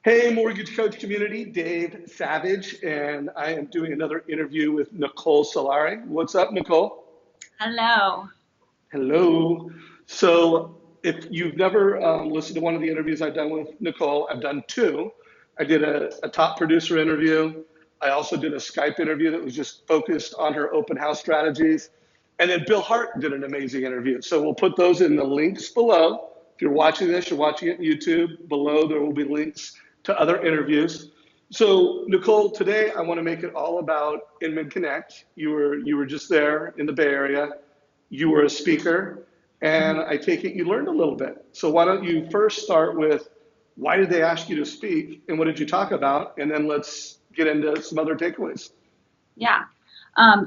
Hey, Mortgage Coach community, Dave Savage, and I am doing another interview with Nicole Solari. What's up, Nicole? Hello. Hello. So, if you've never listened to one of the interviews I've done with Nicole, I've done two. I did a top producer interview. I also did a Skype interview that was just focused on her open house strategies. And then Bill Hart did an amazing interview. So, we'll put those in the links below. If you're watching this, you're watching it on YouTube. Below, there will be links to other interviews. So, Nicole, today I want to make it all about Inman Connect. You were just there in the Bay Area. You were a speaker, and Mhm. I take it you learned a little bit. So why don't you first start with why did they ask you to speak and what did you talk about? And then let's get into some other takeaways. Yeah.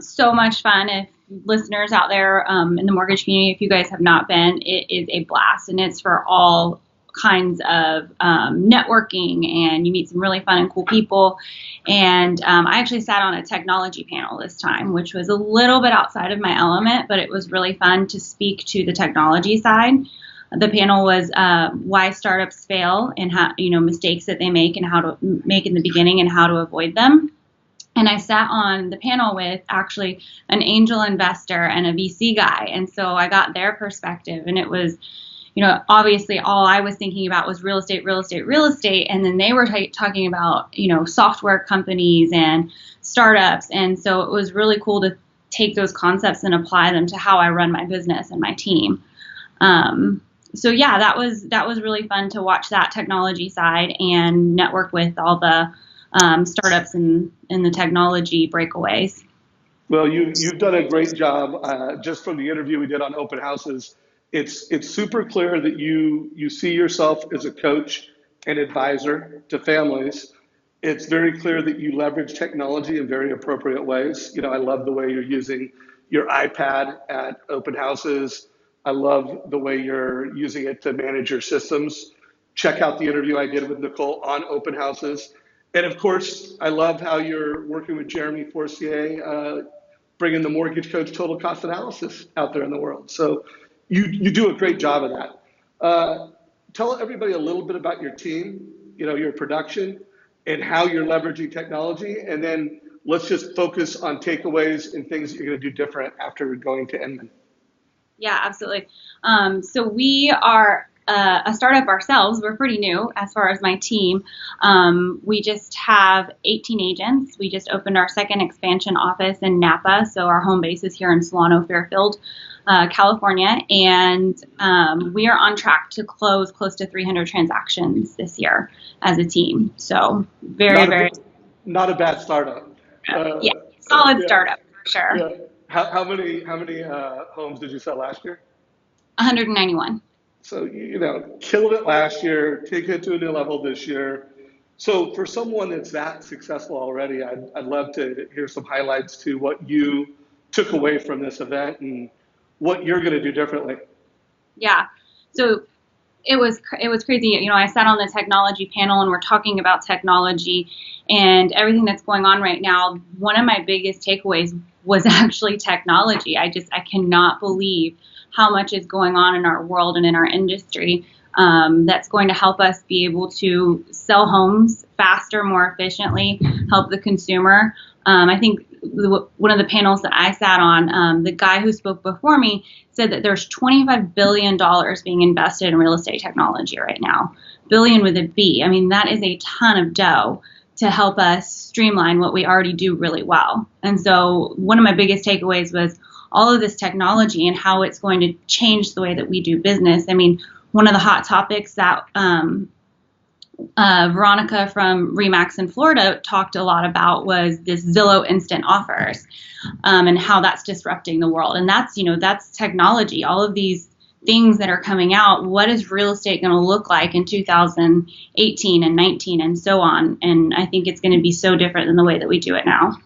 So much fun. If listeners out there in the mortgage community, if you guys have not been, it is a blast, and it's for all kinds of networking, and you meet some really fun and cool people. And I actually sat on a technology panel this time, which was a little bit outside of my element, but it was really fun to speak to the technology side. The panel was why startups fail and how, mistakes that they make and how to make in the beginning and how to avoid them. And I sat on the panel with actually an angel investor and a VC guy. And so I got their perspective. And it was, obviously all I was thinking about was real estate, real estate, real estate. And then they were talking about, software companies and startups. And so it was really cool to take those concepts and apply them to how I run my business and my team. So yeah, that was really fun to watch that technology side and network with all the startups in the technology breakaways. Well, you've done a great job just from the interview we did on open houses. It's super clear that you see yourself as a coach and advisor to families. It's very clear that you leverage technology in very appropriate ways. I love the way you're using your iPad at open houses. I love the way you're using it to manage your systems. Check out the interview I did with Nicole on open houses. And of course, I love how you're working with Jeremy Forcier, bringing the mortgage coach total cost analysis out there in the world. So you do a great job of that. Tell everybody a little bit about your team, your production, and how you're leveraging technology, and then let's just focus on takeaways and things that you're going to do different after going to Inman. Yeah, absolutely. So we are a startup ourselves. We're pretty new as far as my team. We just have 18 agents. We just opened our second expansion office in Napa. So our home base is here in Solano, Fairfield, California. And we are on track to close close to 300 transactions this year as a team. So very, Not a very, not a bad startup. yeah, solid Yeah, startup for sure. yeah. How many homes did you sell last year? 191. So, killed it last year, take it to a new level this year. So, for someone that's that successful already, I'd love to hear some highlights to what you took away from this event and what you're going to do differently. Yeah. So it was crazy. I sat on the technology panel and we're talking about technology and everything that's going on right now. One of my biggest takeaways was actually technology. I cannot believe how much is going on in our world and in our industry. That's going to help us be able to sell homes faster, more efficiently, help the consumer. I think one of the panels that I sat on, the guy who spoke before me said that there's $25 billion being invested in real estate technology right now. Billion with a B. I mean, that is a ton of dough to help us streamline what we already do really well. And so one of my biggest takeaways was all of this technology and how it's going to change the way that we do business. I mean, one of the hot topics that Veronica from Remax in Florida talked a lot about was this Zillow instant offers, and how that's disrupting the world. And that's technology. All of these things that are coming out. What is real estate going to look like in 2018 and 19 and so on? And I think it's going to be so different than the way that we do it now.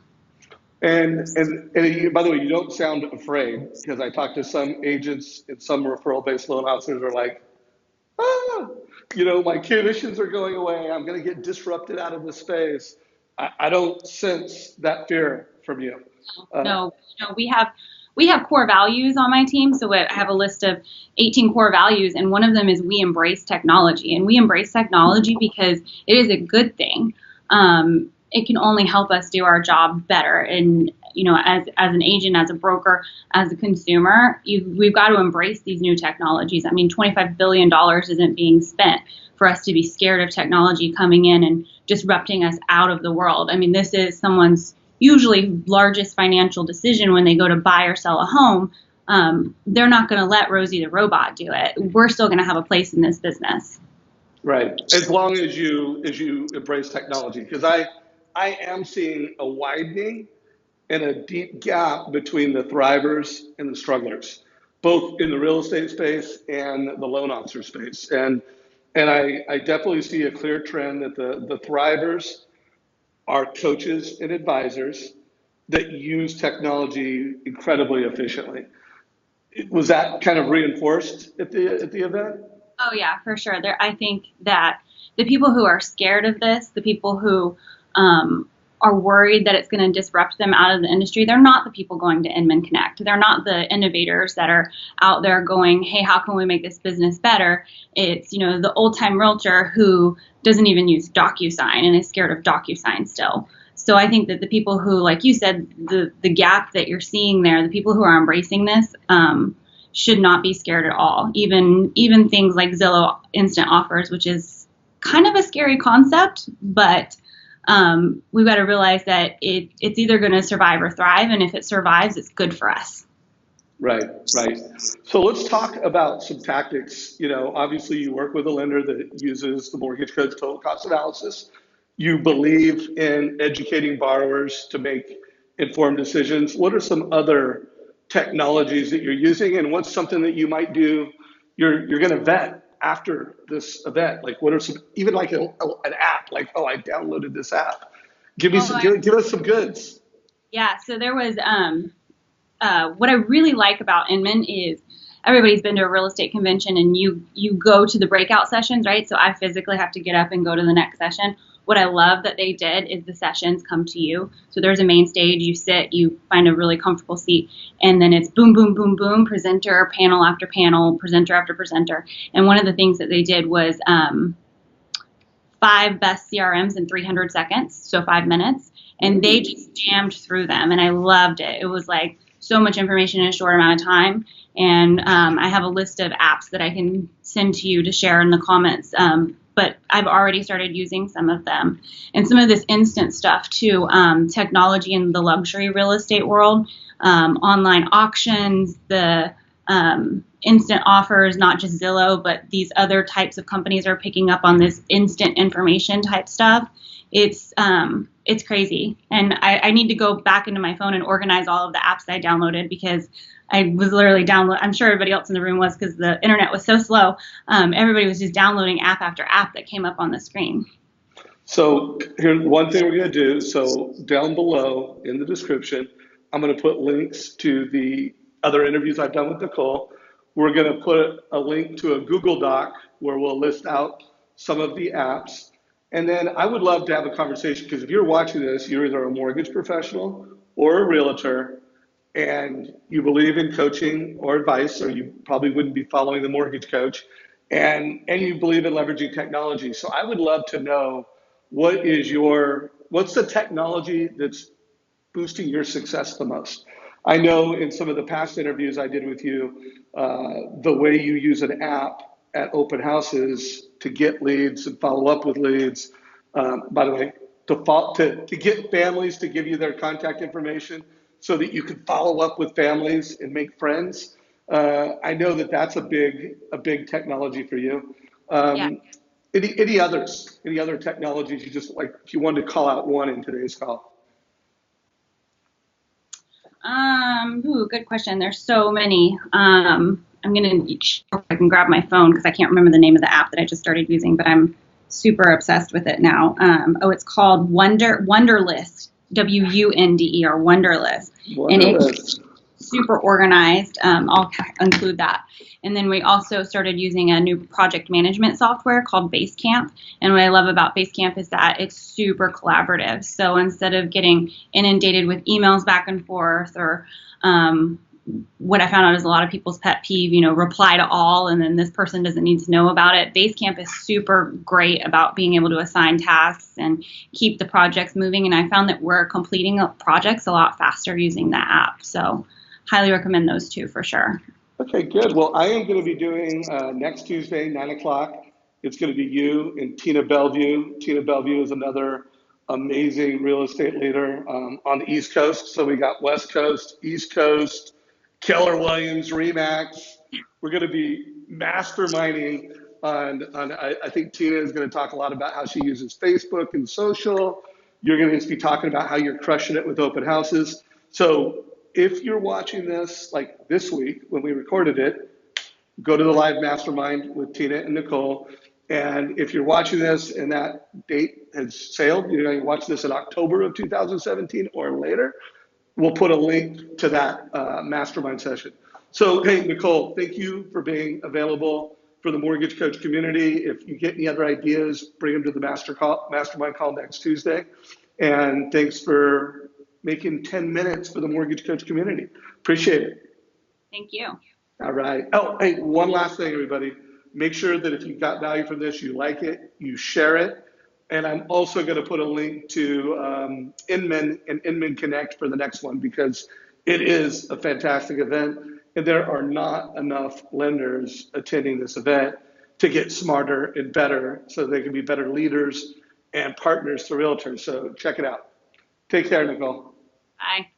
By the way, you don't sound afraid because I talked to some agents and some referral-based loan officers are like, ah, my commissions are going away. I'm going to get disrupted out of the space. I don't sense that fear from you. Uh, No, we have we have core values on my team. So I have a list of 18 core values, and one of them is we embrace technology. And we embrace technology because it is a good thing. It can only help us do our job better. And, as an agent, as a broker, as a consumer, we've got to embrace these new technologies. I mean, $25 billion isn't being spent for us to be scared of technology coming in and disrupting us out of the world. I mean, this is someone's usually largest financial decision when they go to buy or sell a home. They're not going to let Rosie the robot do it. We're still going to have a place in this business. Right. As long as you embrace technology, because I am seeing a widening and a deep gap between the thrivers and the strugglers, both in the real estate space and the loan officer space. And I definitely see a clear trend that the thrivers are coaches and advisors that use technology incredibly efficiently. Was that kind of reinforced at the event? Oh yeah, for sure. I think that the people who are scared of this, the people who are worried that it's going to disrupt them out of the industry, they're not the people going to Inman Connect. They're not the innovators that are out there going, hey, how can we make this business better? It's, the old-time realtor who doesn't even use DocuSign and is scared of DocuSign still. So I think that the people who, like you said, the gap that you're seeing there, the people who are embracing this, should not be scared at all. Even things like Zillow Instant Offers, which is kind of a scary concept, but we've got to realize that it's either going to survive or thrive, and if it survives, it's good for us. Right, right. So let's talk about some tactics. Obviously you work with a lender that uses the mortgage code's total cost analysis. You believe in educating borrowers to make informed decisions. What are some other technologies that you're using, and what's something that you might do you're going to vet after this event? Like, what are some, even like an app, like, oh, I downloaded this app. Give us some goods. Yeah, so there was what I really like about Inman is everybody's been to a real estate convention and you go to the breakout sessions, right? So I physically have to get up and go to the next session. What I love that they did is the sessions come to you. So there's a main stage, you sit, you find a really comfortable seat, and then it's boom, boom, boom, boom, presenter, panel after panel, presenter after presenter. And one of the things that they did was 5 best CRMs in 300 seconds, so 5 minutes, and they just jammed through them, and I loved it. It was like so much information in a short amount of time, and I have a list of apps that I can send to you to share in the comments, but I've already started using some of them. And some of this instant stuff too, technology in the luxury real estate world, online auctions, the instant offers, not just Zillow, but these other types of companies are picking up on this instant information type stuff. It's crazy. And I need to go back into my phone and organize all of the apps I downloaded, because I was literally I'm sure everybody else in the room was, because the internet was so slow. Everybody was just downloading app after app that came up on the screen. So here's one thing we're going to do. So down below in the description, I'm going to put links to the other interviews I've done with Nicole. We're going to put a link to a Google Doc where we'll list out some of the apps. And then I would love to have a conversation, because if you're watching this, you're either a mortgage professional or a realtor, and you believe in coaching or advice, or you probably wouldn't be following the mortgage coach, and you believe in leveraging technology. So I would love to know, what's the technology that's boosting your success the most? I know in some of the past interviews I did with you, the way you use an app at open houses to get leads and follow up with leads. By the way, to get families to give you their contact information so that you can follow up with families and make friends. I know that that's a big technology for you. Yeah. Any other technologies you just like, if you wanted to call out one in today's call? Good question. There's so many. I'm I can grab my phone because I can't remember the name of the app that I just started using, but I'm super obsessed with it now. It's called Wunderlist, Wunde, or Wunderlist. And it's super organized. I'll include that. And then we also started using a new project management software called Basecamp. And what I love about Basecamp is that it's super collaborative. So instead of getting inundated with emails back and forth or what I found out is a lot of people's pet peeve, reply to all, and then this person doesn't need to know about it. Basecamp is super great about being able to assign tasks and keep the projects moving. And I found that we're completing projects a lot faster using the app. So highly recommend those two for sure. Okay, good. Well, I am going to be doing next Tuesday, 9 o'clock. It's going to be you and Tina Bellevue. Tina Bellevue is another amazing real estate leader on the East Coast. So we got West Coast, East Coast, Keller Williams, Remax. We're going to be masterminding on I think Tina is going to talk a lot about how she uses Facebook and social. You're going to be talking about how you're crushing it with open houses. So if you're watching this like this week when we recorded it, go to the live mastermind with Tina and Nicole. And if you're watching this and that date has sailed, you watch this in October of 2017 or later, we'll put a link to that mastermind session. So, hey, Nicole, thank you for being available for the Mortgage Coach community. If you get any other ideas, bring them to the mastermind call next Tuesday. And thanks for making 10 minutes for the Mortgage Coach community. Appreciate it. Thank you. All right. Oh, hey, one last thing, everybody. Make sure that if you got value from this, you like it, you share it. And I'm also going to put a link to Inman and Inman Connect for the next one because it is a fantastic event. And there are not enough lenders attending this event to get smarter and better so they can be better leaders and partners to realtors. So check it out. Take care, Nicole. Bye.